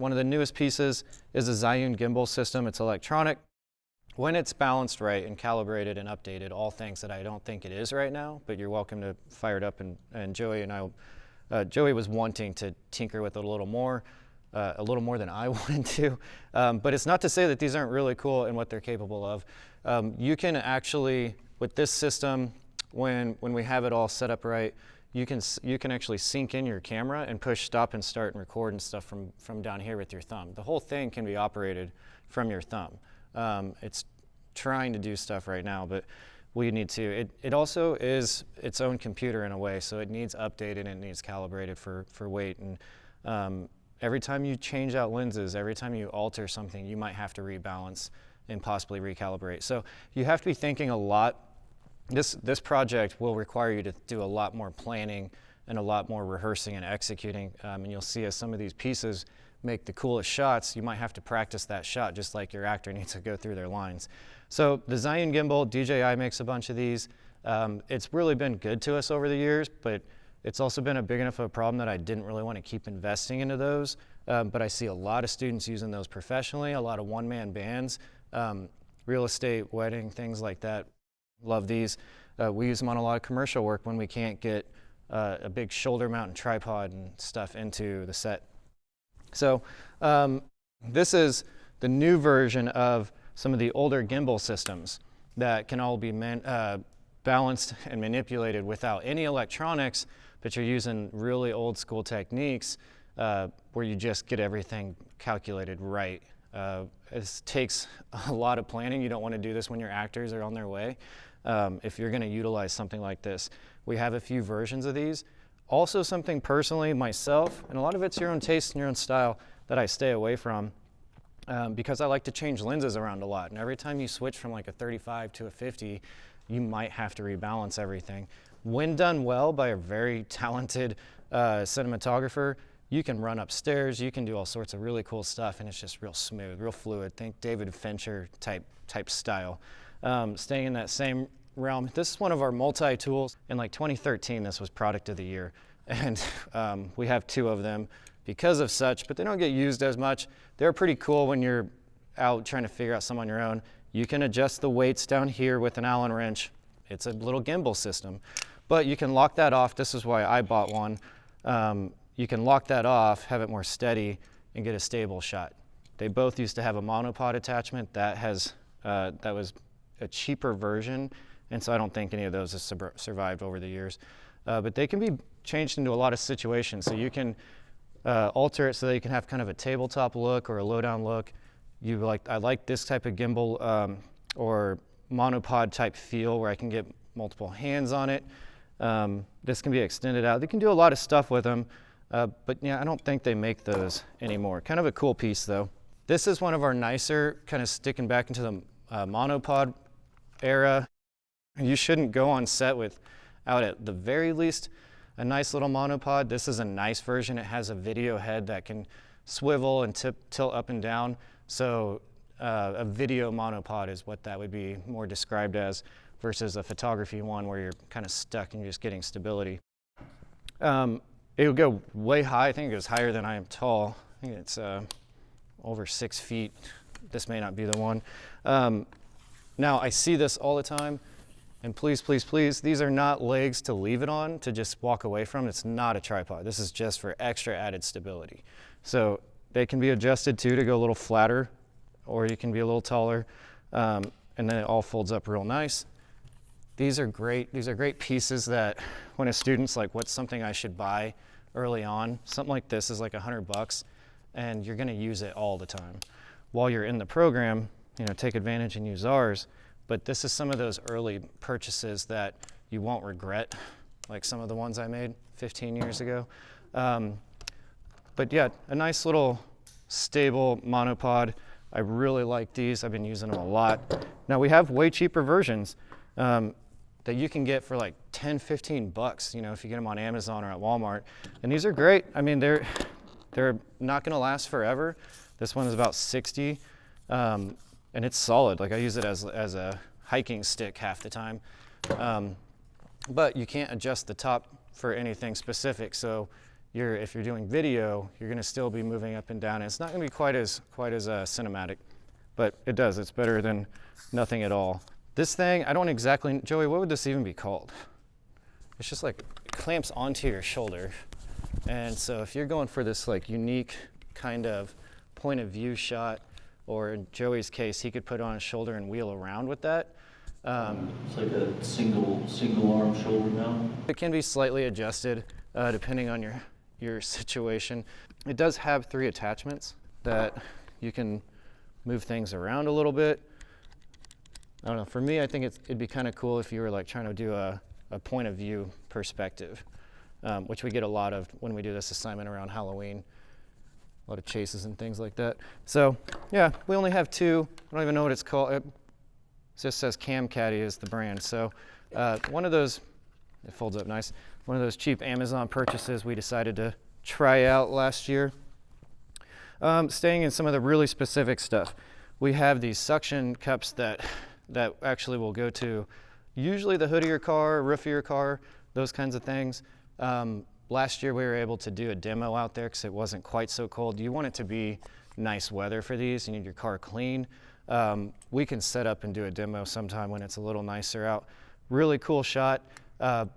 one of the newest pieces is a Zhiyun gimbal system. It's electronic. When it's balanced right and calibrated and updated, all things that I don't think it is right now, but you're welcome to fire it up, and Joey and I, Joey was wanting to tinker with it a little more than I wanted to, but it's not to say that these aren't really cool and what they're capable of. You can actually, with this system, when we have it all set up right, you can actually sync in your camera and push stop and start and record and stuff from down here with your thumb. The whole thing can be operated from your thumb. It's trying to do stuff right now, but we need to. It also is its own computer in a way, so it needs updated and it needs calibrated for weight. And every time you change out lenses, every time you alter something, you might have to rebalance and possibly recalibrate. So you have to be thinking a lot. This project will require you to do a lot more planning and a lot more rehearsing and executing. And you'll see as some of these pieces make the coolest shots, you might have to practice that shot just like your actor needs to go through their lines. So the Zhiyun gimbal, DJI makes a bunch of these. It's really been good to us over the years, but it's also been a big enough of a problem that I didn't really want to keep investing into those. But I see a lot of students using those professionally, a lot of one-man bands, real estate, wedding, things like that. Love these. We use them on a lot of commercial work when we can't get a big shoulder mount tripod and stuff into the set. So this is the new version of some of the older gimbal systems that can all be balanced and manipulated without any electronics, but you're using really old school techniques where you just get everything calculated right. It takes a lot of planning. You don't want to do this when your actors are on their way. If you're going to utilize something like this, we have a few versions of these. Also something personally myself, and a lot of it's your own taste and your own style, that I stay away from because I like to change lenses around a lot. And every time you switch from like a 35 to a 50, you might have to rebalance everything. When done well by a very talented cinematographer, you can run upstairs, you can do all sorts of really cool stuff, and it's just real smooth, real fluid. Think David Fincher type style. Staying in that same realm, this is one of our multi-tools. In like 2013, this was product of the year, and we have 2 of them because of such, but they don't get used as much. They're pretty cool when you're out trying to figure out some on your own. You can adjust the weights down here with an Allen wrench. It's a little gimbal system, but you can lock that off. This is why I bought one. You can lock that off, have it more steady, and get a stable shot. They both used to have a monopod attachment. That was a cheaper version, and so I don't think any of those has survived over the years. But they can be changed into a lot of situations. So you can alter it so that you can have kind of a tabletop look or a low-down look. I like this type of gimbal or monopod type feel where I can get multiple hands on it. This can be extended out. They can do a lot of stuff with them, but yeah, I don't think they make those anymore. Kind of a cool piece though. This is one of our nicer, kind of sticking back into the monopod era. You shouldn't go on set without at the very least a nice little monopod. This is a nice version. It has a video head that can swivel and tilt up and down. So a video monopod is what that would be more described as, versus a photography one where you're kind of stuck and you're just getting stability. It will go way high. I think it goes higher than I am tall. I think it's over 6 feet. This may not be the one. Now I see this all the time, and please, please, please, these are not legs to leave it on, to just walk away from. It's not a tripod. This is just for extra added stability. So they can be adjusted too to go a little flatter, or you can be a little taller, and then it all folds up real nice. These are great. These are great pieces that when a student's like, what's something I should buy early on? Something like this is like $100, and you're going to use it all the time. While you're in the program, take advantage and use ours. But this is some of those early purchases that you won't regret, like some of the ones I made 15 years ago. But yeah, a nice little stable monopod. I really like these. I've been using them a lot. Now we have way cheaper versions that you can get for like 10, 15 bucks, if you get them on Amazon or at Walmart. And these are great. I mean, they're not gonna last forever. This one is about 60, and it's solid. Like I use it as a hiking stick half the time. But you can't adjust the top for anything specific. So if you're doing video, you're going to still be moving up and down. And it's not going to be quite as cinematic, but it does. It's better than nothing at all. This thing, I don't exactly, Joey, what would this even be called? It's just like it clamps onto your shoulder. And so if you're going for this like unique kind of point of view shot, or in Joey's case, he could put it on his shoulder and wheel around with that. It's like a single arm shoulder mount. It can be slightly adjusted depending on your situation. It does have 3 attachments that you can move things around a little bit. I don't know, for me, I think it'd be kind of cool if you were like trying to do a point of view perspective, which we get a lot of when we do this assignment around Halloween. A lot of chases and things like that. So yeah, we only have 2. I don't even know what it's called. It just says CamCaddy is the brand. So one of those, it folds up nice. One of those cheap Amazon purchases we decided to try out last year. Staying in some of the really specific stuff, we have these suction cups that actually will go to usually the hood of your car, roof of your car, those kinds of things. Last year we were able to do a demo out there because it wasn't quite so cold. You want it to be nice weather for these. You need your car clean. We can set up and do a demo sometime when it's a little nicer out. Really cool shot, but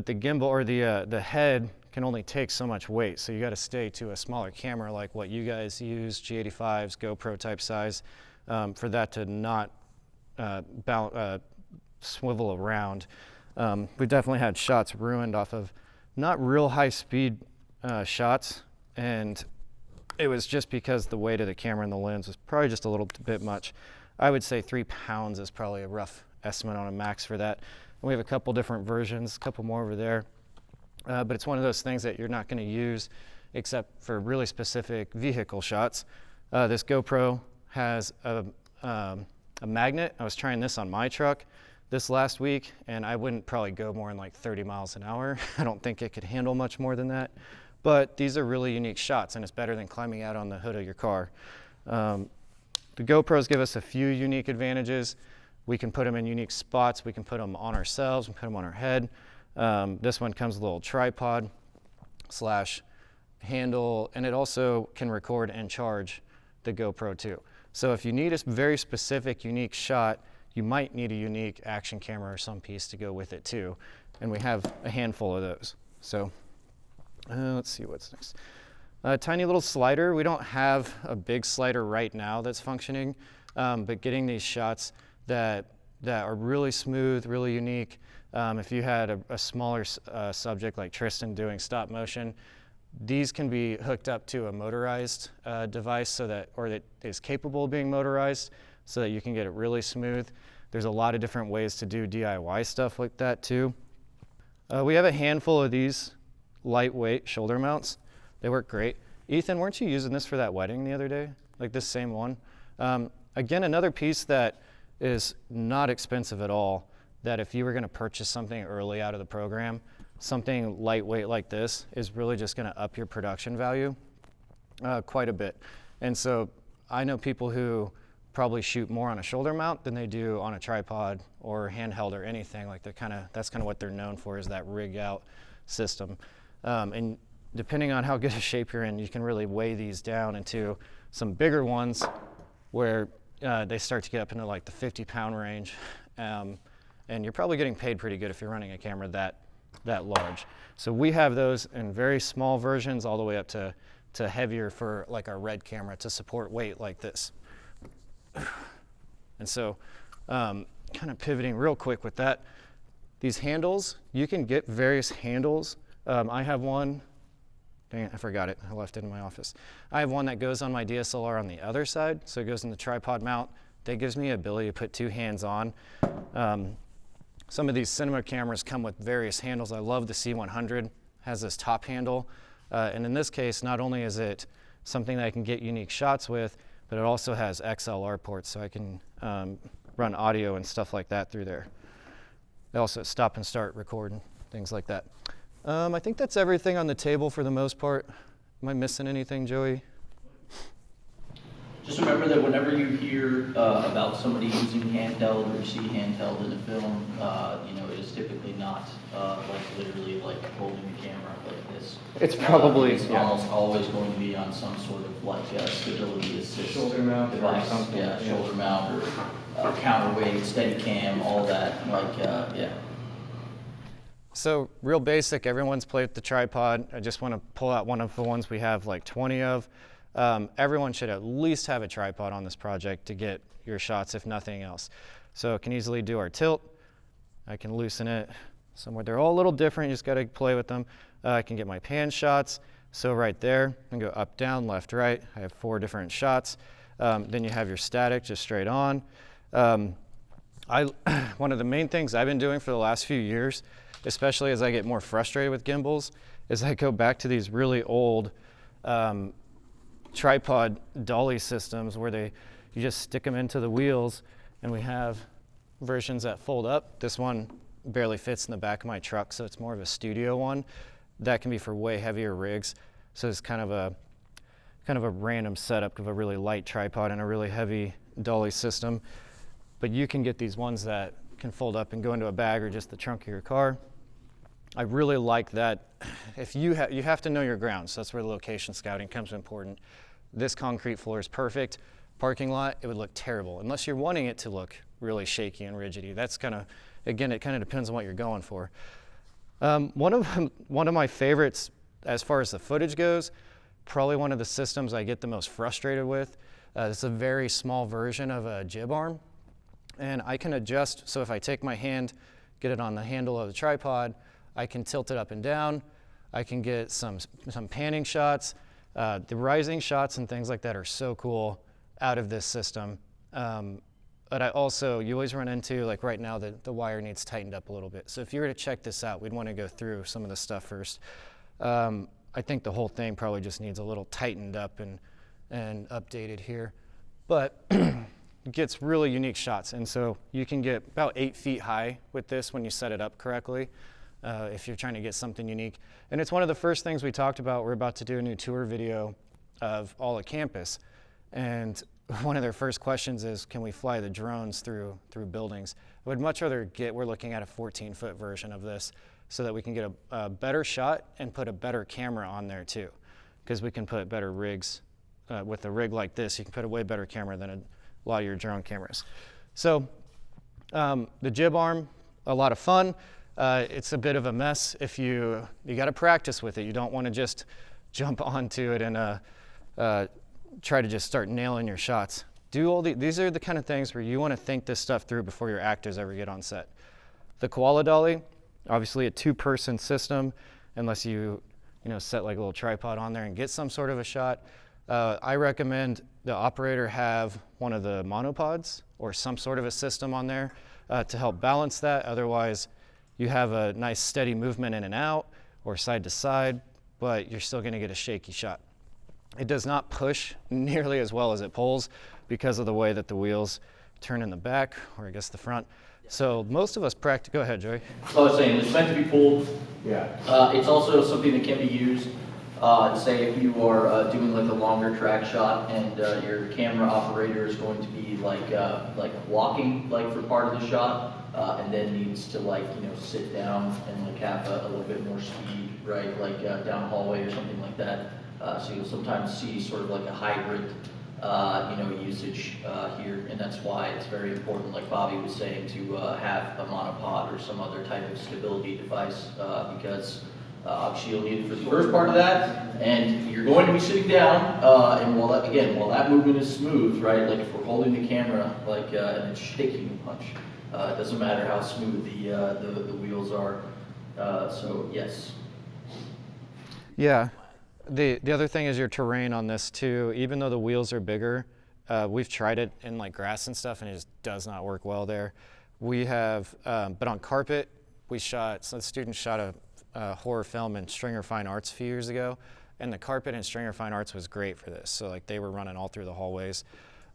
the gimbal or the head can only take so much weight, so you got to stay to a smaller camera like what you guys use, G85s, GoPro type size, for that to not swivel around. We definitely had shots ruined off of not real high speed shots, and it was just because the weight of the camera and the lens was probably just a little bit much. I would say 3 pounds is probably a rough estimate on a max for that. And we have a couple different versions, a couple more over there. But it's one of those things that you're not going to use except for really specific vehicle shots. This GoPro has a magnet. I was trying this on my truck this last week, and I wouldn't probably go more than like 30 miles an hour. I don't think it could handle much more than that. But these are really unique shots, and it's better than climbing out on the hood of your car. The GoPros give us a few unique advantages. We can put them in unique spots. We can put them on ourselves, we can put them on our head. This one comes with a little tripod / handle, and it also can record and charge the GoPro too. So if you need a very specific, unique shot, you might need a unique action camera or some piece to go with it too. And we have a handful of those. So let's see what's next. A tiny little slider. We don't have a big slider right now that's functioning, but getting these shots that are really smooth, really unique. If you had a smaller subject like Tristan doing stop motion, these can be hooked up to a motorized device that is capable of being motorized so that you can get it really smooth. There's a lot of different ways to do DIY stuff like that too. We have a handful of these lightweight shoulder mounts. They work great. Ethan, weren't you using this for that wedding the other day? Like this same one? Again, another piece that is not expensive at all, that if you were gonna purchase something early out of the program, something lightweight like this is really just gonna up your production value quite a bit. And so I know people who probably shoot more on a shoulder mount than they do on a tripod or handheld or anything. Like that's kind of what they're known for, is that rig out system. And depending on how good a shape you're in, you can really weigh these down into some bigger ones where they start to get up into like the 50-pound range. And you're probably getting paid pretty good if you're running a camera that large. So we have those in very small versions all the way up to heavier for like our RED camera to support weight like this. And so kind of pivoting real quick with that, these handles, you can get various handles. I have one, dang it, I forgot it, I left it in my office. I have one that goes on my DSLR on the other side, so it goes in the tripod mount. That gives me the ability to put 2 hands on. Some of these cinema cameras come with various handles. I love the C100, has this top handle. And in this case, not only is it something that I can get unique shots with, but it also has XLR ports, so I can run audio and stuff like that through there. They also stop and start recording, things like that. I think that's everything on the table for the most part. Am I missing anything, Joey? Just remember that whenever you hear about somebody using handheld or you see handheld in a film, it is typically not like literally like holding the camera like this. It's probably it's almost always going to be on some sort of like stability assist shoulder mount device, or something. yeah, shoulder mount or counterweight, steady cam, all that, yeah. So real basic, everyone's played with the tripod. I just want to pull out one of the ones we have like 20 of. Everyone should at least have a tripod on this project to get your shots, if nothing else. So it can easily do our tilt. I can loosen it somewhere. They're all a little different. You just got to play with them. I can get my pan shots. So right there, I can go up, down, left, right. I have 4 different shots. Then you have your static, just straight on. One of the main things I've been doing for the last few years, especially as I get more frustrated with gimbals, is I go back to these really old tripod dolly systems where you just stick them into the wheels, and we have versions that fold up. This one barely fits in the back of my truck, so it's more of a studio one. That can be for way heavier rigs. So it's kind of a random setup of a really light tripod and a really heavy dolly system. But you can get these ones that can fold up and go into a bag or just the trunk of your car. I really like that. If you have to know your ground, so that's where the location scouting comes important. This concrete floor is perfect. Parking lot, it would look terrible unless you're wanting it to look really shaky and rigidy. That's again, it kind of depends on what you're going for. One of my favorites as far as the footage goes, probably one of the systems I get the most frustrated with. It's a very small version of a jib arm, and I can adjust. So if I take my hand, get it on the handle of the tripod, I can tilt it up and down. I can get some panning shots. The rising shots and things like that are so cool out of this system. But you always run into, like right now, the wire needs tightened up a little bit. So if you were to check this out, we'd want to go through some of the stuff first. I think the whole thing probably just needs a little tightened up and updated here. But it gets really unique shots. And so you can get about 8 feet high with this when you set it up correctly. If you're trying to get something unique. And it's one of the first things we talked about. We're about to do a new tour video of all of campus. And one of their first questions is, can we fly the drones through buildings? I would much rather we're looking at a 14-foot version of this so that we can get a better shot and put a better camera on there too. Because we can put better rigs. With a rig like this, you can put a way better camera than a lot of your drone cameras. So the jib arm, a lot of fun. It's a bit of a mess if you got to practice with it. You don't want to just jump onto it and try to just start nailing your shots. These are the kind of things where you want to think this stuff through before your actors ever get on set. The koala dolly, obviously a 2-person system, unless you set like a little tripod on there and get some sort of a shot. I recommend the operator have one of the monopods or some sort of a system on there to help balance that. Otherwise, you have a nice steady movement in and out or side to side, but you're still going to get a shaky shot. It does not push nearly as well as it pulls because of the way that the wheels turn in the back, or I guess the front. So most of us practice. Go ahead, Joey. So I was saying, it's meant to be pulled. Yeah. It's also something that can be used, say if you are doing like a longer track shot and your camera operator is going to be like walking like for part of the shot. And then needs to sit down and have a little bit more speed, right? Like down a hallway or something like that. So you'll sometimes see sort of like a hybrid, usage here, and that's why it's very important, like Bobby was saying, to have a monopod or some other type of stability device because obviously you'll need it for the first part of that, and you're going to be sitting down, and while that movement is smooth, right? Like if we're holding the camera, and it's shaking a bunch. It doesn't matter how smooth the wheels are. So yes. Yeah. The other thing is your terrain on this too. Even though the wheels are bigger, we've tried it in like grass and stuff, and it just does not work well there. We have, but on carpet, the students shot a horror film in Stringer Fine Arts a few years ago, and the carpet in Stringer Fine Arts was great for this. So like they were running all through the hallways,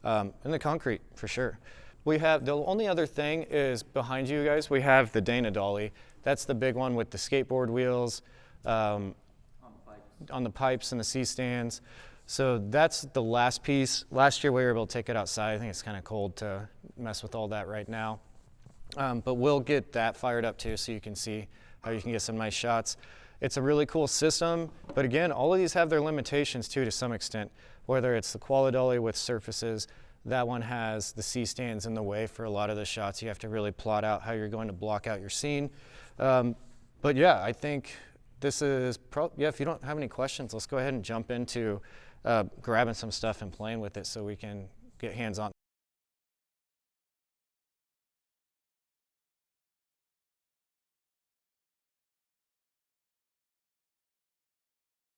and the concrete for sure. We have, the only other thing is behind you guys, we have the Dana dolly. That's the big one with the skateboard wheels on the pipes and the C-stands. So that's the last piece. Last year we were able to take it outside. I think it's kind of cold to mess with all that right now. But we'll get that fired up too so you can see how you can get some nice shots. It's a really cool system, but again, all of these have their limitations too to some extent, whether it's the Qualidolly with surfaces. That one has the C-stands in the way for a lot of the shots. You have to really plot out how you're going to block out your scene. But yeah, I think this is, if you don't have any questions, let's go ahead and jump into grabbing some stuff and playing with it so we can get hands-on.